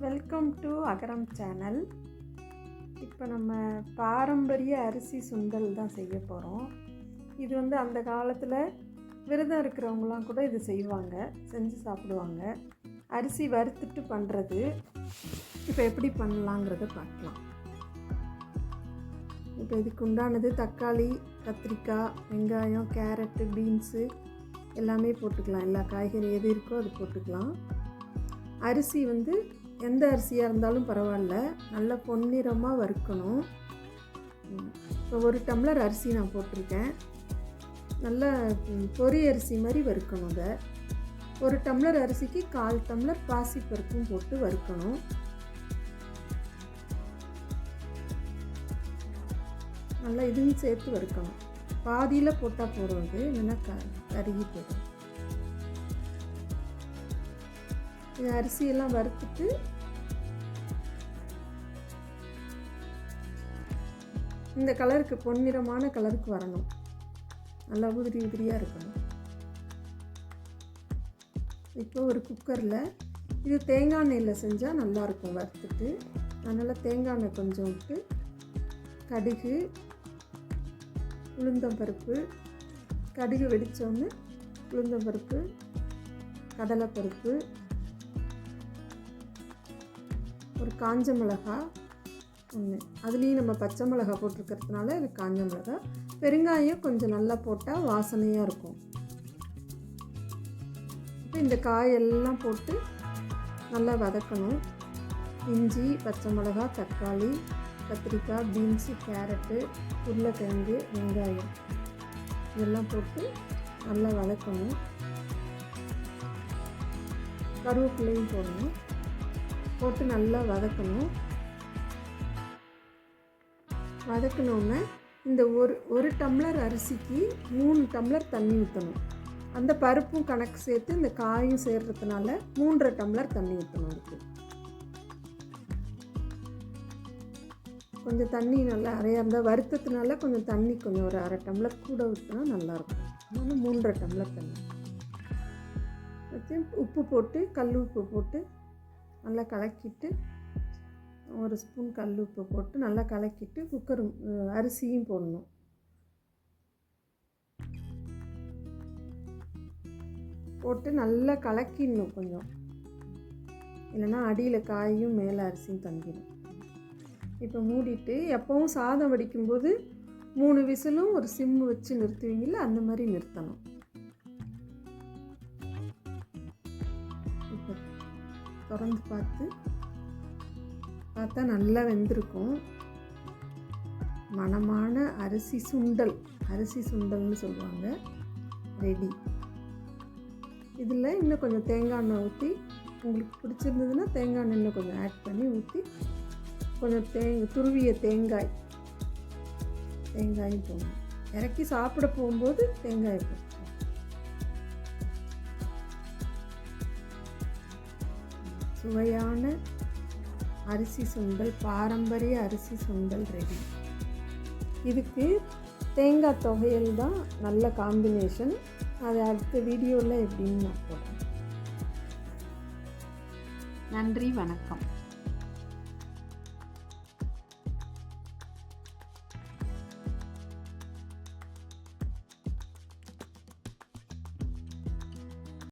Welcome to Agaram channel. இப்போ நம்ம பாரம்பரிய அரிசி சுண்டல் தான் செய்ய போகிறோம். இது அந்த காலத்தில் விரதம் இருக்கிறவங்களாம் கூட இது செய்வாங்க, செஞ்சு சாப்பிடுவாங்க. அரிசி வறுத்துட்டு பண்ணுறது. இப்போ எப்படி பண்ணலாங்கிறத பார்க்கலாம். இப்போ இதுக்கு உண்டானது தக்காளி, கத்திரிக்காய், வெங்காயம், கேரட்டு, பீன்ஸு எல்லாமே போட்டுக்கலாம். எல்லா காய்கறி எது இருக்கோ அது போட்டுக்கலாம். அரிசி எந்த அரிசியாக இருந்தாலும் பரவாயில்ல, நல்லா பொன்னிறமாக வறுக்கணும். இப்போ 1 டம்ளர் அரிசி நான் போட்டிருக்கேன். நல்லா பொரி அரிசி மாதிரி வறுக்கணும். அதை 1 டம்ளர் அரிசிக்கு 1/4 டம்ளர் பாசிப்பருப்பும் போட்டு வறுக்கணும். நல்லா இதுவும் சேர்த்து வறுக்கணும். பாதியில் போட்டால் போடுறது, இல்லைன்னா கருகி போடும். இது அரிசியெல்லாம் வறுத்துட்டு இந்த கலருக்கு, பொன்னிறமான கலருக்கு வரணும். நல்லா உதிரி உதிரியாக இருக்கணும். இப்போ ஒரு குக்கரில், இது தேங்காய் எண்ணெயில் செஞ்சால் நல்லாயிருக்கும் வறுத்துட்டு. அதனால் தேங்காய் எண்ணெய் கொஞ்சம் விட்டு, கடுகு, உளுந்தம்பருப்பு, கடுகு வெடித்தோன்னு உளுந்தம்பருப்பு, கடலைப்பருப்பு, ஒரு காஞ்ச மிளகாய் ஒன்று, அதுலேயும் நம்ம பச்சை மிளகாய் போட்டிருக்கிறதுனால இது காஞ்ச மிளகாய். பெருங்காயம் கொஞ்சம் நல்லா போட்டால் வாசனையாக இருக்கும். இப்போ இந்த காயெல்லாம் போட்டு நல்லா வதக்கணும். இஞ்சி, பச்சை மிளகாய், தக்காளி, கத்திரிக்காய், பீன்ஸு, கேரட்டு, உருளைக்கிழங்கு, வெங்காயம் இதெல்லாம் போட்டு நல்லா வதக்கணும். கருவேப்பிலையும் போடணும். போட்டு நல்லா வதக்கணும். வதக்கினோன்னே இந்த ஒரு டம்ளர் அரிசிக்கு 3 டம்ளர் தண்ணி ஊற்றணும். அந்த பருப்பும் கணக்கு சேர்த்து இந்த காயும் சேர்றதுனால 3.5 டம்ளர் தண்ணி ஊற்றணும். அதுக்கு கொஞ்சம் தண்ணி நல்லா அரையாக இருந்தால், வறுத்ததுனால கொஞ்சம் தண்ணி கொஞ்சம் ஒரு 1/2 டம்ளர் கூட ஊற்றினா நல்லாயிருக்கும். அதனால் 3.5 டம்ளர் தண்ணி வச்சு உப்பு போட்டு, கல் உப்பு போட்டு நல்லா கலக்கிட்டு, 1 ஸ்பூன் கல் உப்பு போட்டு நல்லா கலக்கிட்டு குக்கர் அரிசியும் போடணும். போட்டு நல்லா கலக்கிடணும் கொஞ்சம், இல்லைன்னா அடியில் காயும் மேலே அரிசியும் தங்கிடும். இப்போ மூடிட்டு, எப்போவும் சாதம் வடிக்கும்போது 3 விசிலும் ஒரு சிம்மு வச்சு நிறுத்துவீங்கள, அந்த மாதிரி நிறுத்தணும். இப்போ திறந்து பார்த்தா நல்லா வெந்திருக்கும். மணமான அரிசி சுண்டல்னு சொல்லுவாங்க, ரெடி. இதில் இன்னும் கொஞ்சம் தேங்காய் எண்ணெய் ஊற்றி, உங்களுக்கு பிடிச்சிருந்ததுன்னா தேங்காய் எண்ணெய் இன்னும் கொஞ்சம் ஆட் பண்ணி ஊற்றி, கொஞ்சம் துருவிய தேங்காயும் போடணும். இறக்கி சாப்பிட போகும்போது தேங்காயை போட்டு சுவையான அரிசி சுண்டல், பாரம்பரிய அரிசி சுண்டல் ரெடி. இதுக்கு தேங்காய் துவையல் தான் நல்ல காம்பினேஷன். அது அடுத்த வீடியோவில் எப்படின்னு நான் போடுறேன். நன்றி, வணக்கம்.